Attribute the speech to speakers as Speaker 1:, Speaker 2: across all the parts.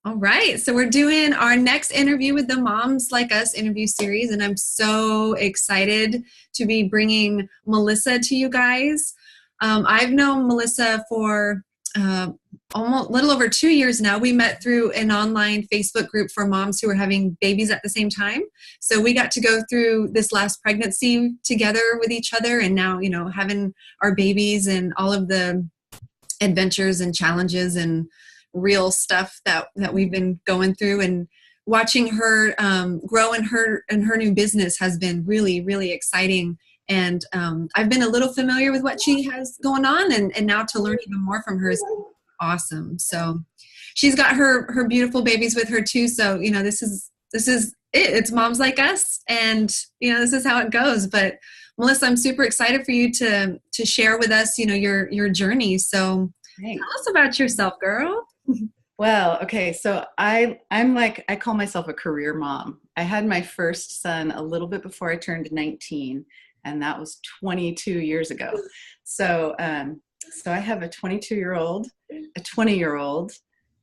Speaker 1: All right. So we're doing our next interview with the Moms Like Us interview series, and I'm so excited to be bringing Melissa to you guys. I've known Melissa for almost a little over 2 years now. We met through an online Facebook group for moms who are having babies at the same time. So we got to go through this last pregnancy together with each other, and now, having our babies and all of the adventures and challenges and real stuff that we've been going through, and watching her grow in her new business has been really, really exciting. And I've been a little familiar with what she has going on, and now to learn even more from her is awesome. So she's got her beautiful babies with her too. So, this is it. It's Moms Like Us, and this is how it goes. But Melissa, I'm super excited for you to share with us, your journey. So
Speaker 2: Thanks.
Speaker 1: Tell us about yourself, girl.
Speaker 2: Well, okay, so I call myself a career mom. I had my first son a little bit before I turned 19, and that was 22 years ago. So so I have a 22-year-old, a 20-year-old,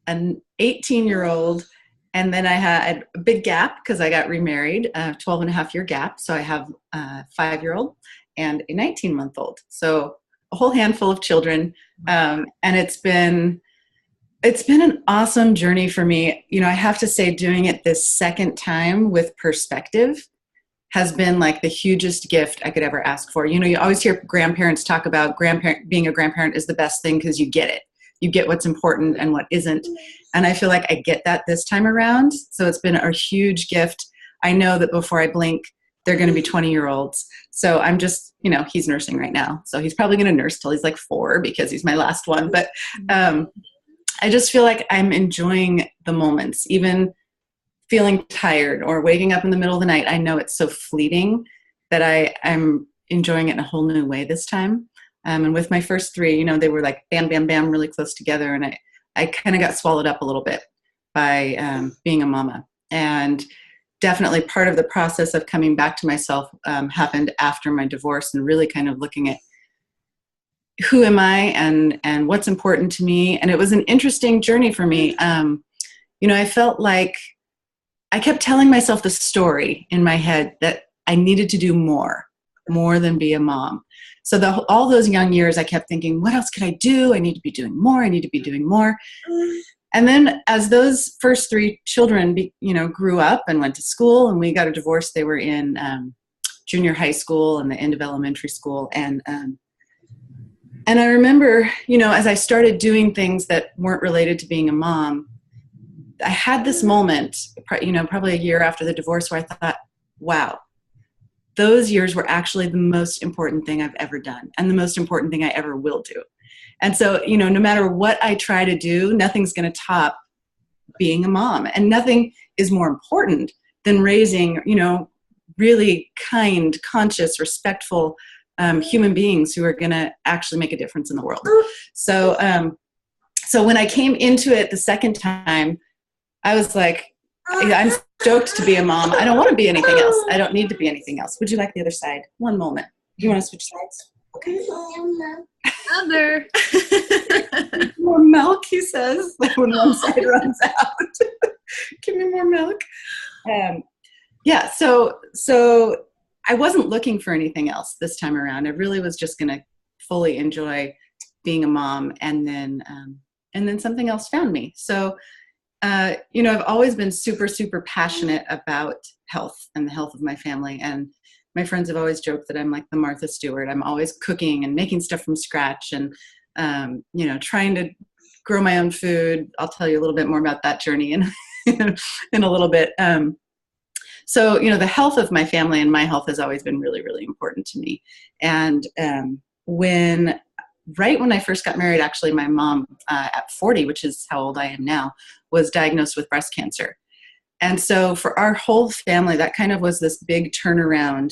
Speaker 2: an 18-year-old, and then I had a big gap because I got remarried, a 12-and-a-half-year gap. So I have a 5-year-old and a 19-month-old. So a whole handful of children, and it's been an awesome journey for me. I have to say, doing it this second time with perspective has been like the hugest gift I could ever ask for. You always hear grandparents talk about being a grandparent is the best thing because you get it. You get what's important and what isn't. And I feel like I get that this time around. So it's been a huge gift. I know that before I blink, they're going to be 20-year-olds. So I'm just, he's nursing right now. So he's probably going to nurse till he's like 4 because he's my last one. But I just feel like I'm enjoying the moments, even feeling tired or waking up in the middle of the night. I know it's so fleeting that I'm enjoying it in a whole new way this time. And with my first 3, they were like bam, bam, bam, really close together. And I kind of got swallowed up a little bit by being a mama. And definitely part of the process of coming back to myself happened after my divorce, and really kind of looking at who am I and what's important to me. And it was an interesting journey for me. I felt like I kept telling myself the story in my head that I needed to do more than be a mom. So all those young years, I kept thinking, what else could I do? I need to be doing more. I need to be doing more. And then as those first 3 children, grew up and went to school, and we got a divorce, they were in junior high school and the end of elementary school. And I remember, as I started doing things that weren't related to being a mom, I had this moment, probably a year after the divorce, where I thought, wow, those years were actually the most important thing I've ever done, and the most important thing I ever will do. And so, no matter what I try to do, nothing's going to top being a mom. And nothing is more important than raising, really kind, conscious, respectful human beings who are going to actually make a difference in the world. So when I came into it the second time, I was like, I'm stoked to be a mom. I don't want to be anything else. I don't need to be anything else. Would you like the other side? One moment. Do you want to switch sides? Okay.
Speaker 1: Mother.
Speaker 2: More milk, he says, when one side runs out. Give me more milk. Yeah, so I wasn't looking for anything else this time around. I really was just going to fully enjoy being a mom, and then something else found me. So, I've always been super, super passionate about health and the health of my family. And my friends have always joked that I'm like the Martha Stewart. I'm always cooking and making stuff from scratch, and, trying to grow my own food. I'll tell you a little bit more about that journey in a little bit. So, the health of my family and my health has always been really, really important to me. And right when I first got married, actually, my mom at 40, which is how old I am now, was diagnosed with breast cancer. And so for our whole family, that kind of was this big turnaround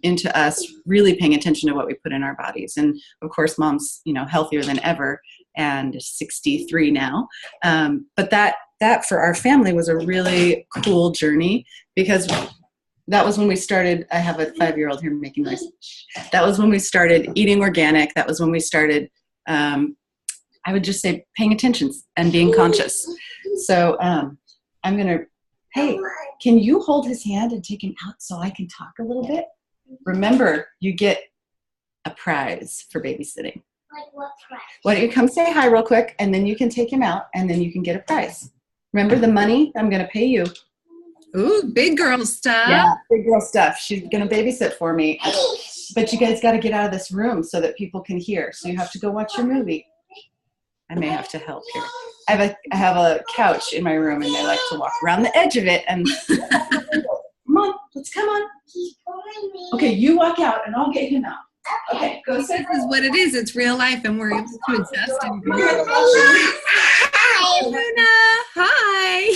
Speaker 2: into us really paying attention to what we put in our bodies. And of course, mom's, healthier than ever, and 63 now. But that for our family was a really cool journey, because that was when we started. I have a 5-year-old here making noise. That was when we started eating organic. That was when we started, I would just say, paying attention and being conscious. So I'm going to, hey, can you hold his hand and take him out so I can talk a little bit? Remember, you get a prize for babysitting.
Speaker 3: Like what price?
Speaker 2: Why don't you come say hi real quick, and then you can take him out, and then you can get a prize. Remember the money I'm going to pay you.
Speaker 1: Ooh, big girl stuff.
Speaker 2: Yeah, big girl stuff. She's going to babysit for me. But you guys got to get out of this room so that people can hear. So you have to go watch your movie. I may have to help here. I have a couch in my room, and they like to walk around the edge of it. And come on, let's come on.
Speaker 3: He's pulling me.
Speaker 2: Okay, you walk out, and I'll get him out. Okay, go sit.
Speaker 1: This is what it is. It's real life, and we're able to adjust and grow.
Speaker 3: Hi.
Speaker 1: Luna, hi.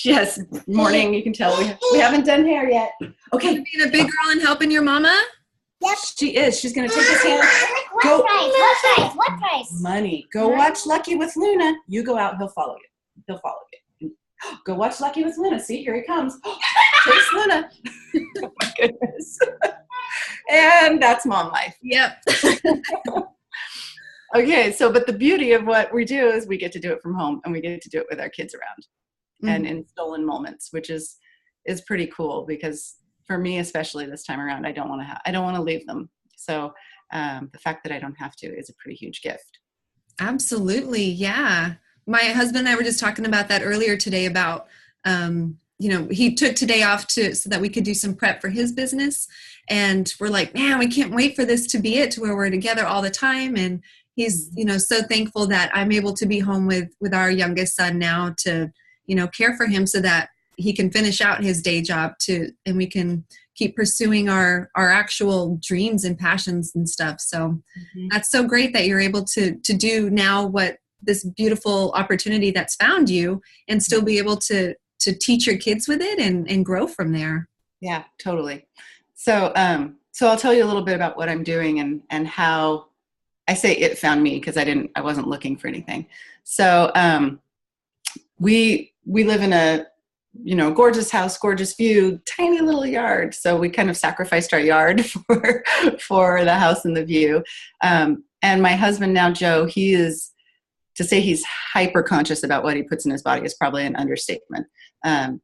Speaker 2: Yes, morning. You can tell we haven't done hair yet. Okay,
Speaker 1: Being a big girl and helping your mama?
Speaker 3: Yep.
Speaker 2: she is. She's going to take his hand.
Speaker 3: What
Speaker 2: Go.
Speaker 3: price? What price? What price?
Speaker 2: Money. Go watch Lucky with Luna. You go out. He'll follow you. He'll follow you. Go watch Lucky with Luna. See, here he comes. Chase Luna. Oh my goodness. And that's mom life.
Speaker 1: Yep.
Speaker 2: Okay, so but the beauty of what we do is we get to do it from home, and we get to do it with our kids around, and in stolen moments, which is pretty cool, because for me, especially this time around, I don't want to leave them. So the fact that I don't have to is a pretty huge gift.
Speaker 1: Absolutely. Yeah. My husband and I were just talking about that earlier today about, he took today off so that we could do some prep for his business. And we're like, man, we can't wait for this to be it, to where we're together all the time. And he's, so thankful that I'm able to be home with our youngest son now to, care for him so that he can finish out his day job and we can keep pursuing our actual dreams and passions and stuff. So that's so great that you're able to do now what this beautiful opportunity that's found you, and still be able to teach your kids with it and grow from there.
Speaker 2: Yeah, totally. So I'll tell you a little bit about what I'm doing and how I say it found me, because I wasn't looking for anything. So we live in a gorgeous house, gorgeous view, tiny little yard. So we kind of sacrificed our yard for the house and the view. And my husband now, Joe, to say he's hyper conscious about what he puts in his body is probably an understatement.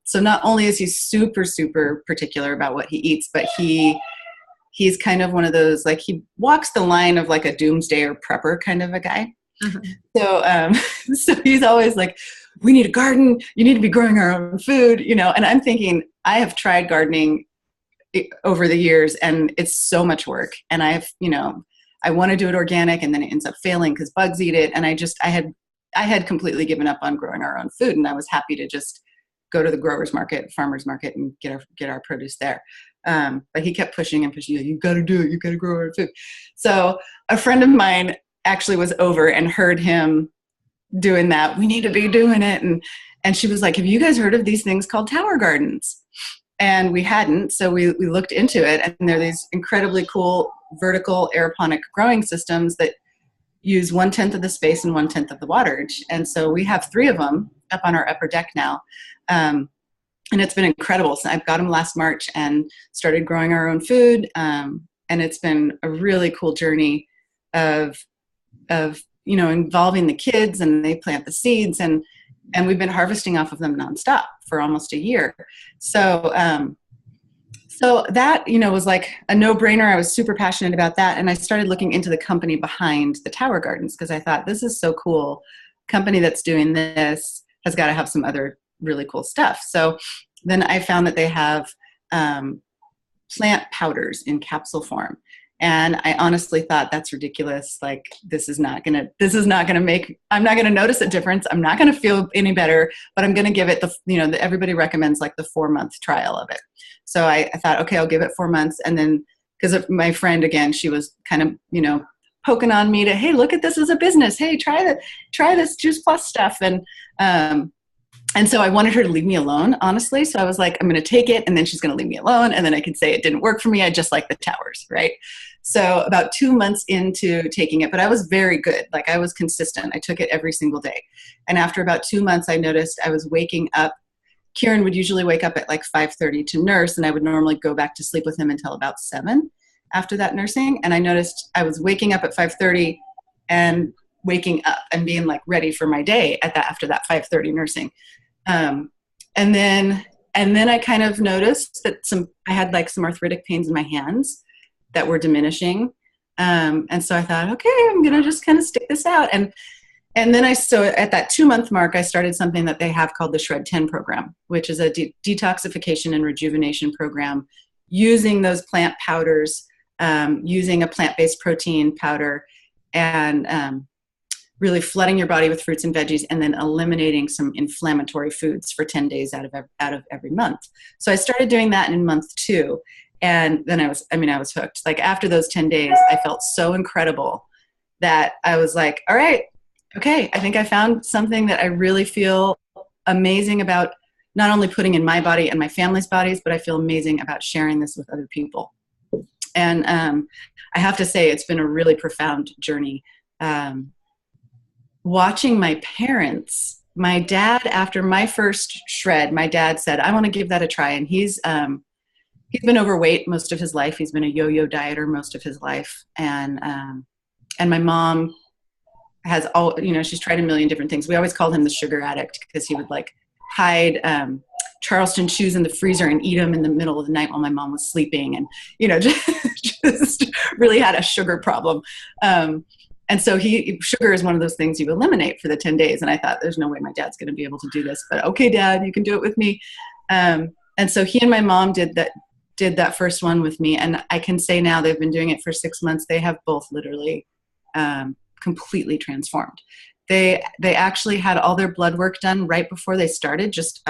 Speaker 2: So not only is he super, super particular about what he eats, but he's kind of one of those, like, he walks the line of like a doomsday or prepper kind of a guy. So he's always like, we need a garden. You need to be growing our own food, and I'm thinking, I have tried gardening over the years, and it's so much work. And I want to do it organic, and then it ends up failing because bugs eat it. And I had completely given up on growing our own food, and I was happy to just go to the growers market, farmers market, and get our produce there. But he kept pushing and pushing. You got to do it. You got to grow our own food. So a friend of mine actually was over and heard him doing that. We need to be doing it. And she was like, have you guys heard of these things called tower gardens? And we hadn't. So we looked into it, and they're these incredibly cool vertical aeroponic growing systems that use 1/10 of the space and 1/10 of the waterage. And so we have 3 of them up on our upper deck now. And it's been incredible. So I've got them last March and started growing our own food. And it's been a really cool journey of involving the kids, and they plant the seeds, and we've been harvesting off of them nonstop for almost a year. So that, was like a no-brainer. I was super passionate about that. And I started looking into the company behind the tower gardens, because I thought, this is so cool. Company that's doing this has got to have some other really cool stuff. So then I found that they have plant powders in capsule form. And I honestly thought, that's ridiculous. Like, this is not gonna make, I'm not gonna notice a difference. I'm not gonna feel any better, but I'm gonna give it everybody recommends like the 4-month trial of it. So I thought, okay, I'll give it 4 months. And then, because of my friend, again, she was kind of, poking on me to, hey, look at this as a business. Hey, try this Juice Plus stuff. And so I wanted her to leave me alone, honestly. So I was like, I'm going to take it, and then she's going to leave me alone. And then I could say it didn't work for me. I just like the towers, right? So about 2 months into taking it, but I was very good. Like, I was consistent. I took it every single day. And after about 2 months, I noticed I was waking up. Kieran would usually wake up at like 5:30 to nurse, and I would normally go back to sleep with him until about 7 after that nursing. And I noticed I was waking up at 5:30 and waking up and being like ready for my day after that 5:30 nursing. And then I kind of noticed that I had like some arthritic pains in my hands that were diminishing. And so I thought, okay, I'm going to just kind of stick this out. And then so at that 2-month mark, I started something that they have called the Shred 10 program, which is a detoxification and rejuvenation program using those plant powders, using a plant-based protein powder, and really flooding your body with fruits and veggies, and then eliminating some inflammatory foods for 10 days out of every month. So I started doing that in month 2. And then I was hooked. Like after those 10 days, I felt so incredible that I was like, all right, okay, I think I found something that I really feel amazing about, not only putting in my body and my family's bodies, but I feel amazing about sharing this with other people. And I have to say, it's been a really profound journey. Watching my parents, my dad, after my first shred, my dad said, I want to give that a try. And he's been overweight most of his life. He's been a yo-yo dieter most of his life. And my mom has she's tried a million different things. We always called him the sugar addict because he would like hide Charleston chews in the freezer and eat them in the middle of the night while my mom was sleeping. And, just really had a sugar problem. And so sugar is one of those things you eliminate for the 10 days. And I thought, there's no way my dad's going to be able to do this, but okay, Dad, you can do it with me. And so he and my mom did that first one with me. And I can say now they've been doing it for 6 months. They have both literally completely transformed. They actually had all their blood work done right before they started, just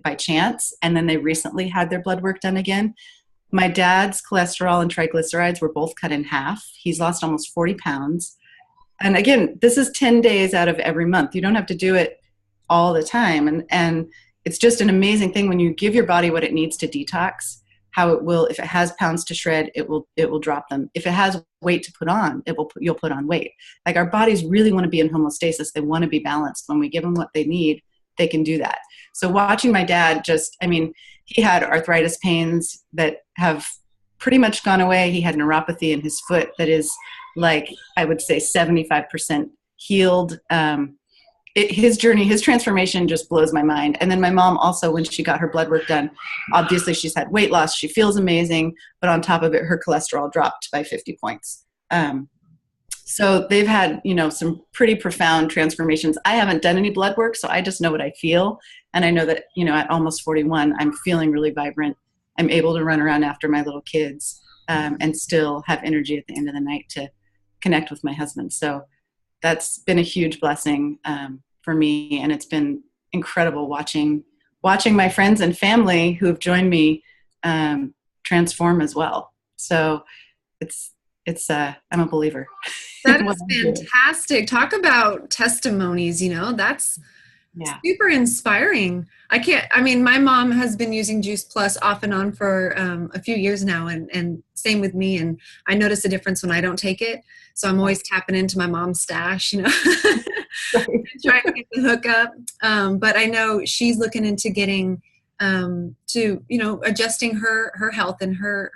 Speaker 2: by chance. And then they recently had their blood work done again. My dad's cholesterol and triglycerides were both cut in half. He's lost almost 40 pounds. And again, this is 10 days out of every month. You don't have to do it all the time. And it's just an amazing thing when you give your body what it needs to detox, how it will, if it has pounds to shred, it will drop them. If it has weight to put on, you'll put on weight. Like our bodies really want to be in homeostasis. They want to be balanced. When we give them what they need, they can do that. So watching my dad he had arthritis pains that have pretty much gone away. He had neuropathy in his foot that is like, I would say 75% healed. His journey, his transformation just blows my mind. And then my mom also, when she got her blood work done, obviously she's had weight loss. She feels amazing. But on top of it, her cholesterol dropped by 50 points. So they've had, some pretty profound transformations. I haven't done any blood work, so I just know what I feel. And I know that, at almost 41, I'm feeling really vibrant. I'm able to run around after my little kids and still have energy at the end of the night to connect with my husband. So that's been a huge blessing for me. And it's been incredible watching my friends and family who have joined me transform as well. So I'm a believer.
Speaker 1: That is fantastic. Talk about testimonies, that's super inspiring. My mom has been using Juice Plus off and on for a few years now, and same with me. And I notice a difference when I don't take it. So I'm always tapping into my mom's stash, trying to get the hookup. But I know she's looking into getting to, adjusting her health and her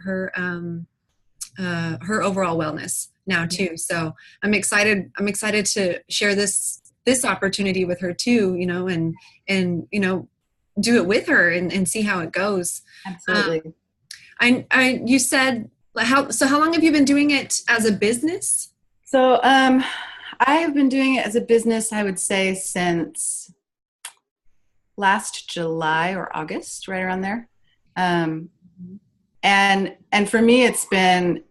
Speaker 1: overall wellness now too. So I'm excited to share this opportunity with her too, and do it with her and see how it goes.
Speaker 2: Absolutely.
Speaker 1: You said how long have you been doing it as a business?
Speaker 2: So I have been doing it as a business, I would say, since last July or August, right around there. And for me, it's been,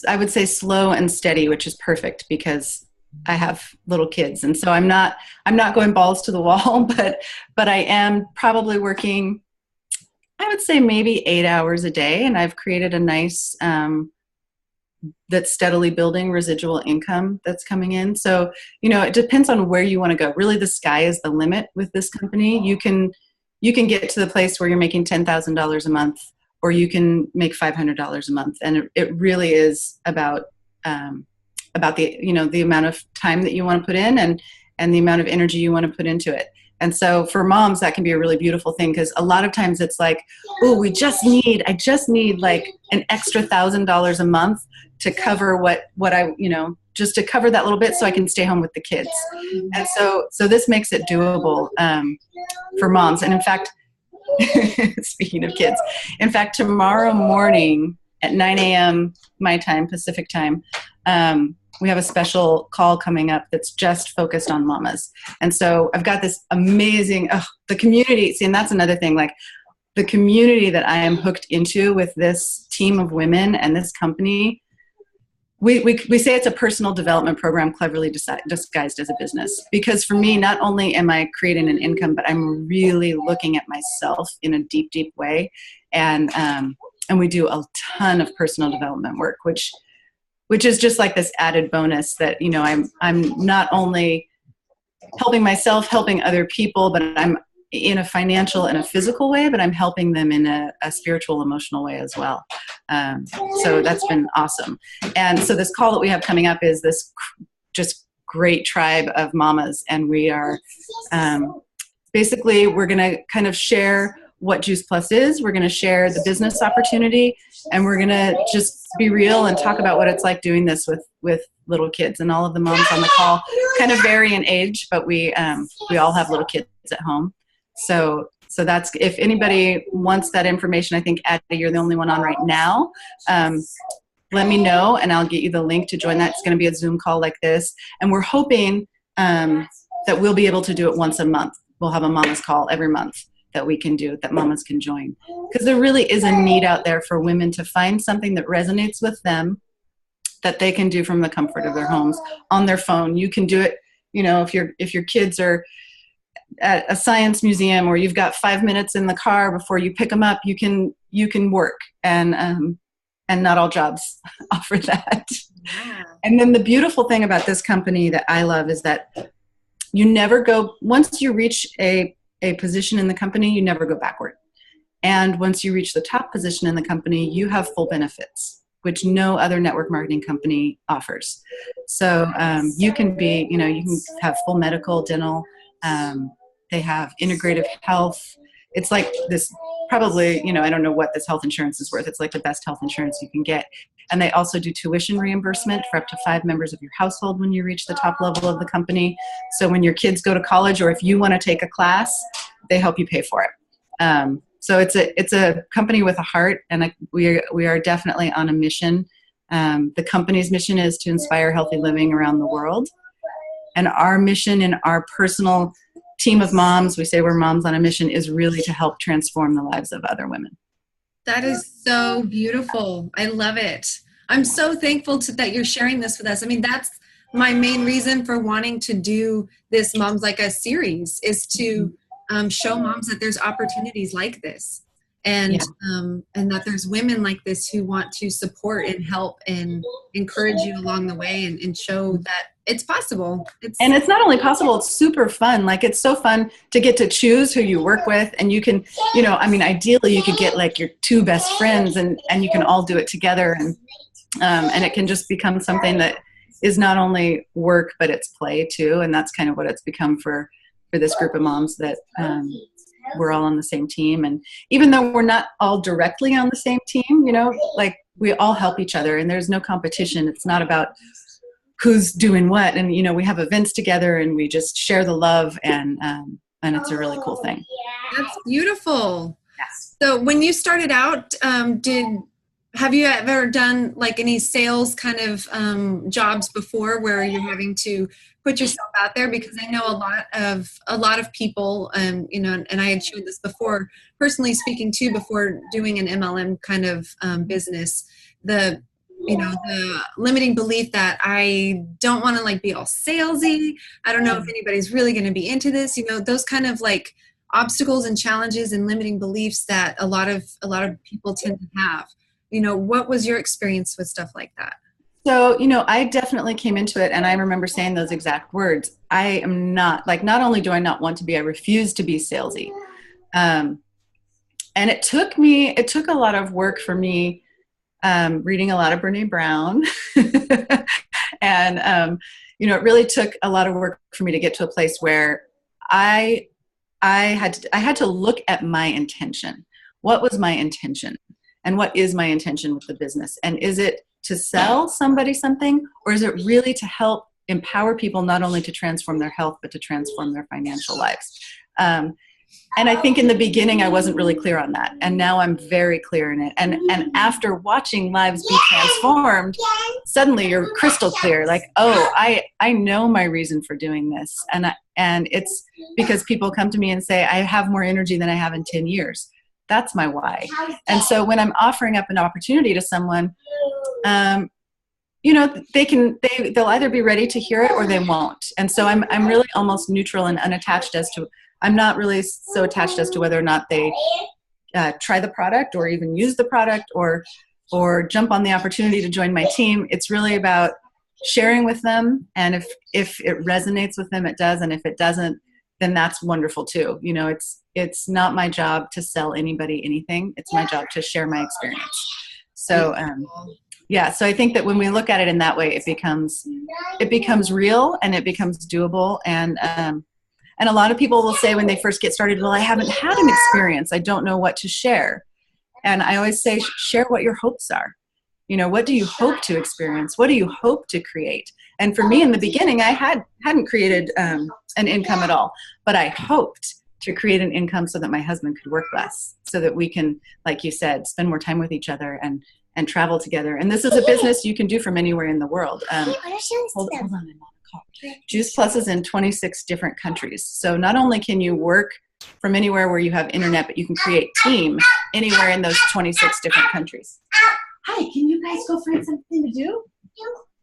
Speaker 2: I would say, slow and steady, which is perfect because I have little kids. And so I'm not going balls to the wall, but I am probably working, I would say maybe 8 hours a day. And I've created a nice, that's steadily building residual income that's coming in. So, it depends on where you want to go. Really, the sky is the limit with this company. You can get to the place where you're making $10,000 a month, or you can make $500 a month. And it really is about the, the amount of time that you want to put in and the amount of energy you want to put into it. And so for moms, that can be a really beautiful thing, because a lot of times it's like, oh, I just need like an extra $1,000 a month to cover what I, just to cover that little bit so I can stay home with the kids. And so this makes it doable for moms. And in fact, speaking of kids, in fact, tomorrow morning at 9 a.m. my time, Pacific time, we have a special call coming up that's just focused on mamas. And so I've got this amazing, the community. See, and that's another thing, like the community that I am hooked into with this team of women and this company. We say it's a personal development program cleverly disguised as a business. Because for me, not only am I creating an income, but I'm really looking at myself in a deep, deep way. And we do a ton of personal development work, which is just like this added bonus that, you know, I'm not only helping myself, helping other people, but I'm in a financial and a physical way, but I'm helping them in a spiritual, emotional way as well. So that's been awesome. And so this call that we have coming up is this just great tribe of mamas. And we are basically, we're going to kind of share what Juice Plus is. We're going to share the business opportunity, and we're going to just be real and talk about what it's like doing this with little kids. And all of the moms on the call kind of vary in age, but we all have little kids at home. So that's, if anybody wants that information, I think Addie, you're the only one on right now. Let me know and I'll get you the link to join that. It's going to be a Zoom call like this. And we're hoping that we'll be able to do it once a month. We'll have a mama's call every month that we can do, that mamas can join. Because there really is a need out there for women to find something that resonates with them, that they can do from the comfort of their homes on their phone. You can do it, you know, if your kids are at a science museum, or you've got 5 minutes in the car before you pick them up, you can work, and not all jobs offer that. Yeah. And then the beautiful thing about this company that I love is that you never go, once you reach a position in the company, you never go backward. And once you reach the top position in the company, you have full benefits, which no other network marketing company offers. So you can have full medical, dental. They have integrative health. It's like this, probably, you know, I don't know what this health insurance is worth. It's like the best health insurance you can get. And they also do tuition reimbursement for up to 5 members of your household when you reach the top level of the company. So when your kids go to college, or if you want to take a class, they help you pay for it. So it's a company with a heart, and we are definitely on a mission. The company's mission is to inspire healthy living around the world. And our mission in our personal team of moms, we say we're moms on a mission, is really to help transform the lives of other women.
Speaker 1: That is so beautiful. I love it. I'm so thankful that you're sharing this with us. I mean, that's my main reason for wanting to do this Moms Like Us series, is to show moms that there's opportunities like this. And that there's women like this who want to support and help and encourage you along the way, and show that it's possible.
Speaker 2: And it's not only possible, it's super fun. Like, it's so fun to get to choose who you work with. And you can, you know, I mean, ideally you could get like your 2 best friends, and you can all do it together. And it can just become something that is not only work, but it's play too. And that's kind of what it's become for this group of moms, that we're all on the same team. And even though we're not all directly on the same team, you know, like, we all help each other, and there's no competition. It's not about who's doing what. And, you know, we have events together, and we just share the love, and it's a really cool thing.
Speaker 1: That's beautiful.
Speaker 2: Yes.
Speaker 1: So when you started out, have you ever done like any sales kind of jobs before, where you're having to put yourself out there? Because I know a lot of people, you know, and I had shared this before, personally speaking too, before doing an MLM kind of business, the limiting belief that I don't want to like be all salesy. I don't know if anybody's really going to be into this, you know, those kind of like obstacles and challenges and limiting beliefs that a lot of people tend to have. You know, what was your experience with stuff like that?
Speaker 2: So, you know, I definitely came into it, and I remember saying those exact words. I am not, like, not only do I not want to be, I refuse to be salesy. And it took a lot of work for me, reading a lot of Brene Brown. And, you know, it really took a lot of work for me to get to a place where I had to look at my intention. What was my intention? And what is my intention with the business? And is it to sell somebody something, or is it really to help empower people not only to transform their health, but to transform their financial lives? And I think in the beginning, I wasn't really clear on that. And now I'm very clear in it. And after watching lives be transformed, suddenly you're crystal clear. Like, oh, I know my reason for doing this. And it's because people come to me and say, I have more energy than I have in 10 years. That's my why. And so when I'm offering up an opportunity to someone, you know, they'll either be ready to hear it or they won't. And so I'm really almost neutral and unattached as to, I'm not really so attached as to whether or not they try the product or even use the product or jump on the opportunity to join my team. It's really about sharing with them. And if it resonates with them, it does. And if it doesn't, then that's wonderful too. You know, it's not my job to sell anybody anything. It's my job to share my experience. So, yeah, so I think that when we look at it in that way, it becomes real and it becomes doable. And a lot of people will say when they first get started, well, I haven't had an experience. I don't know what to share. And I always say, share what your hopes are. You know, what do you hope to experience? What do you hope to create? And for me in the beginning, I hadn't created an income at all, but I hoped to create an income so that my husband could work less, so that we can, like you said, spend more time with each other and travel together. And this is a business you can do from anywhere in the world. Hold on, I'm on a call. Juice Plus is in 26 different countries. So not only can you work from anywhere where you have internet, but you can create team anywhere in those 26 different countries. Hi, can you guys go find something to do?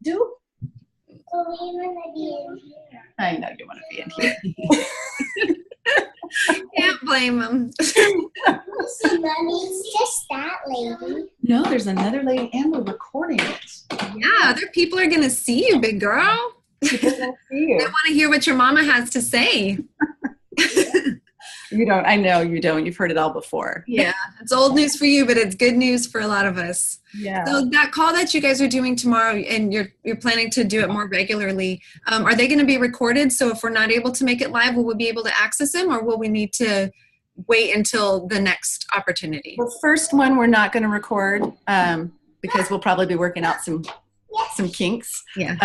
Speaker 2: Do? I know you want to be in here.
Speaker 1: Can't blame them.
Speaker 3: It's just that lady.
Speaker 2: No, there's another lady and we're recording it.
Speaker 1: Yeah, other people are going to see you, big girl.
Speaker 2: People don't see you.
Speaker 1: They want to hear what your mama has to say.
Speaker 2: You don't. I know you don't. You've heard it all before.
Speaker 1: Yeah, it's old news for you, but it's good news for a lot of us.
Speaker 2: Yeah.
Speaker 1: So that call that you guys are doing tomorrow, and you're planning to do it more regularly, are they going to be recorded? So if we're not able to make it live, will we be able to access them, or will we need to wait until the next opportunity?
Speaker 2: The first one we're not going to record because we'll probably be working out some kinks.
Speaker 1: Yeah.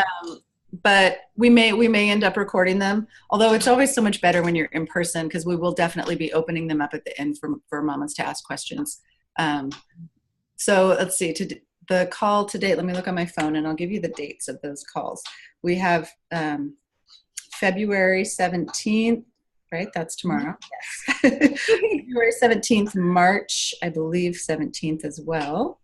Speaker 2: But we may end up recording them, although it's always so much better when you're in person, because we will definitely be opening them up at the end for mamas to ask questions. So let's see, the call to date, let me look on my phone and I'll give you the dates of those calls. We have February 17th, right? That's tomorrow. Yes. February 17th, March, I believe 17th as well.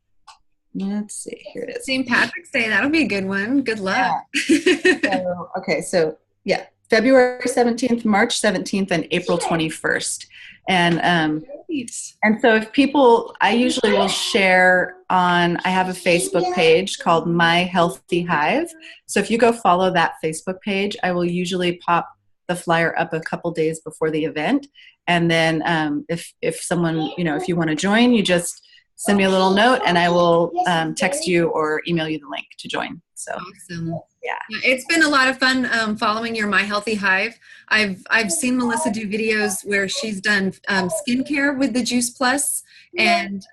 Speaker 2: Let's see, here it is.
Speaker 1: St. Patrick's Day, that'll be a good one. Good luck.
Speaker 2: Yeah. So yeah, February 17th, March 17th, and April 21st. And so if people, I usually will share I have a Facebook page called My Healthy Hive. So if you go follow that Facebook page, I will usually pop the flyer up a couple days before the event. And then if someone, if you want to join, you just send me a little note and I will text you or email you the link to join. So
Speaker 1: awesome.
Speaker 2: Yeah.
Speaker 1: It's been a lot of fun following your My Healthy Hive. I've seen Melissa do videos where she's done skincare with the Juice Plus and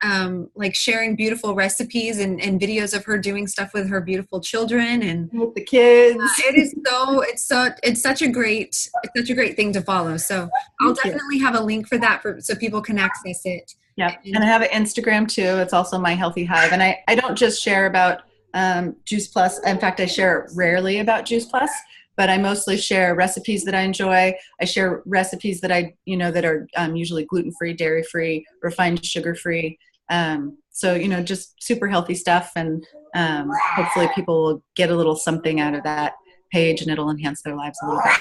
Speaker 1: like sharing beautiful recipes and videos of her doing stuff with her beautiful children and
Speaker 2: with the kids.
Speaker 1: It's such a great thing to follow. So I'll definitely have a link for that so people can access it.
Speaker 2: Yeah, and I have an Instagram too. It's also My Healthy Hive, and I don't just share about Juice Plus. In fact, I share rarely about Juice Plus, but I mostly share recipes that I enjoy. I share recipes that that are usually gluten-free, dairy-free, refined sugar-free. So just super healthy stuff, and hopefully people will get a little something out of that page, and it'll enhance their lives a little bit.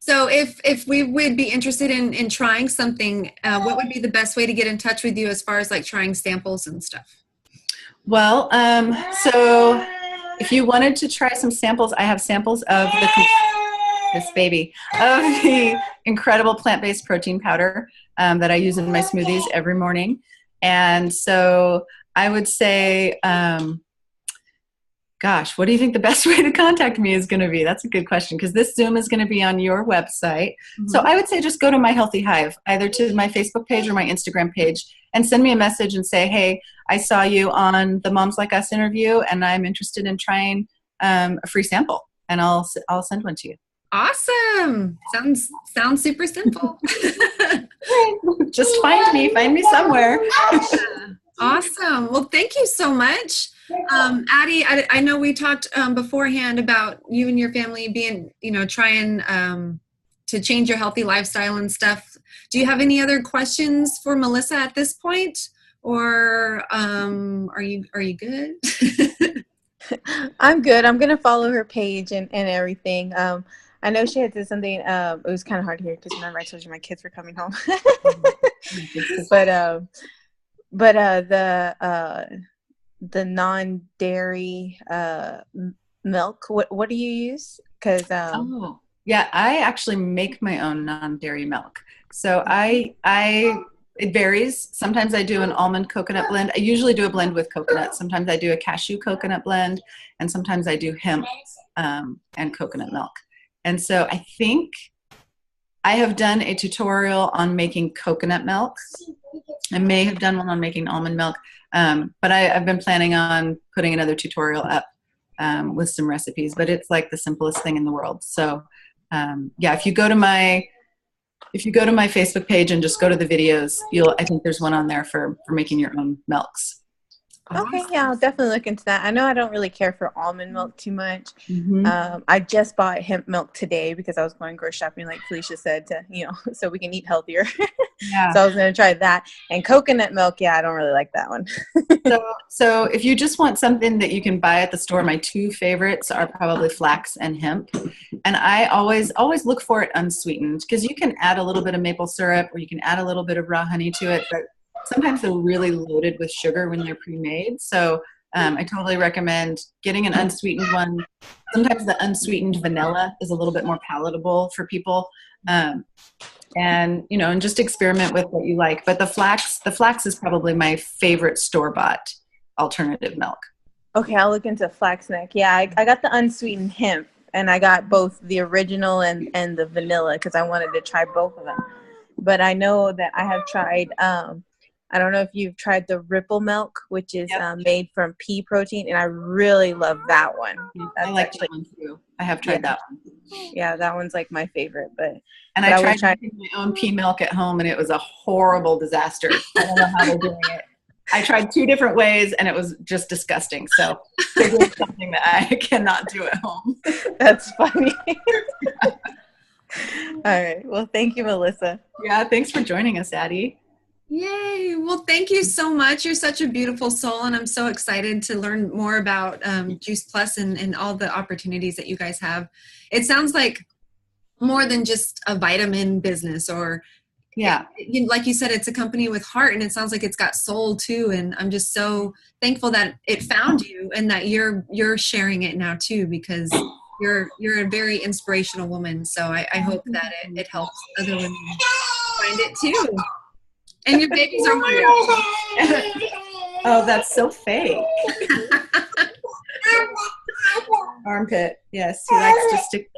Speaker 1: So if we would be interested in trying something, what would be the best way to get in touch with you as far as like trying samples and stuff?
Speaker 2: Well, so if you wanted to try some samples, I have samples of the incredible plant-based protein powder that I use in my smoothies every morning. And so I would say, gosh, what do you think the best way to contact me is going to be? That's a good question, because this Zoom is going to be on your website. Mm-hmm. So I would say just go to My Healthy Hive, either to my Facebook page or my Instagram page, and send me a message and say, hey, I saw you on the Moms Like Us interview, and I'm interested in trying a free sample, and I'll send one to you.
Speaker 1: Awesome. Sounds super simple.
Speaker 2: Just find me somewhere.
Speaker 1: Awesome. Well, thank you so much. Addie, I know we talked beforehand about you and your family being, trying to change your healthy lifestyle and stuff. Do you have any other questions for Melissa at this point? Or are you good?
Speaker 4: I'm good. I'm gonna follow her page and everything. I know she had said something. It was kind of hard to hear because remember I told you my kids were coming home. but the non-dairy milk. What do you use? Because
Speaker 2: yeah, I actually make my own non-dairy milk. So it varies. Sometimes I do an almond coconut blend. I usually do a blend with coconut. Sometimes I do a cashew coconut blend, and sometimes I do hemp and coconut milk. And so I think I have done a tutorial on making coconut milk. I may have done one on making almond milk, but I've been planning on putting another tutorial up with some recipes. But it's like the simplest thing in the world. So yeah, if you go to my Facebook page and just go to the videos, I think there's one on there for making your own milks.
Speaker 4: Okay, yeah, I'll definitely look into that. I know I don't really care for almond milk too much.
Speaker 2: Mm-hmm.
Speaker 4: I just bought hemp milk today because I was going grocery shopping, like Felicia said, to so we can eat healthier.
Speaker 2: Yeah.
Speaker 4: So I was going to try that. And coconut milk, yeah, I don't really like that one.
Speaker 2: So if you just want something that you can buy at the store, my two favorites are probably flax and hemp. And I always look for it unsweetened, because you can add a little bit of maple syrup or you can add a little bit of raw honey to it, but sometimes they're really loaded with sugar when they're pre-made. So I totally recommend getting an unsweetened one. Sometimes the unsweetened vanilla is a little bit more palatable for people. And just experiment with what you like. But the flax is probably my favorite store-bought alternative milk.
Speaker 4: Okay, I'll look into flax milk. Yeah, I got the unsweetened hemp, and I got both the original and the vanilla because I wanted to try both of them. But I know that I have tried, I don't know if you've tried the Ripple milk, which is made from pea protein, and I really love that one.
Speaker 2: I like that one too. I have tried that one.
Speaker 4: Yeah, that one's like my favorite.
Speaker 2: And I tried making my own pea milk at home, and it was a horrible disaster. I don't know how they're doing it. I tried 2 different ways, and it was just disgusting. So it's something that I cannot do at home.
Speaker 4: That's funny. All right. Well, thank you, Melissa.
Speaker 2: Yeah, thanks for joining us, Addie.
Speaker 1: Yay. Well, thank you so much. You're such a beautiful soul, and I'm so excited to learn more about Juice Plus and all the opportunities that you guys have. It sounds like more than just a vitamin business, or like you said, it's a company with heart, and it sounds like it's got soul too. And I'm just so thankful that it found you and that you're sharing it now too, because you're a very inspirational woman. So I hope that it helps other women find it too. And your babies are wonderful.
Speaker 2: Oh, that's so fake. Armpit. Yes, he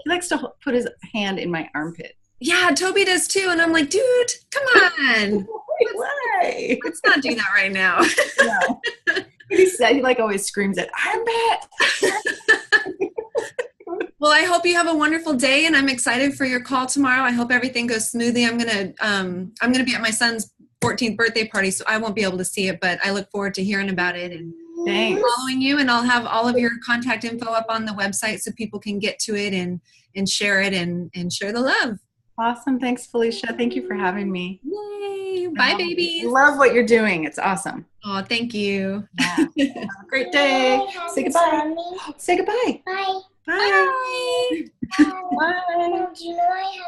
Speaker 2: likes to put his hand in my armpit.
Speaker 1: Yeah, Toby does too, and I'm like, dude, come on.
Speaker 2: Why?
Speaker 1: Let's not do that right now.
Speaker 2: No. He always screams at armpit.
Speaker 1: Well, I hope you have a wonderful day, and I'm excited for your call tomorrow. I hope everything goes smoothly. I'm gonna be at my son's 14th birthday party, so I won't be able to see it, but I look forward to hearing about it and following you. And I'll have all of your contact info up on the website so people can get to it and share it and share the love.
Speaker 2: Awesome. Thanks, Felicia. Thank you for having me.
Speaker 1: Yay. Bye, babies.
Speaker 2: I love what you're doing. It's awesome.
Speaker 1: Oh, thank you.
Speaker 2: Yeah. Have a great day. Say goodbye. Say goodbye.
Speaker 3: Bye.
Speaker 2: Bye.
Speaker 1: Bye.
Speaker 2: Bye.
Speaker 3: Do you know I have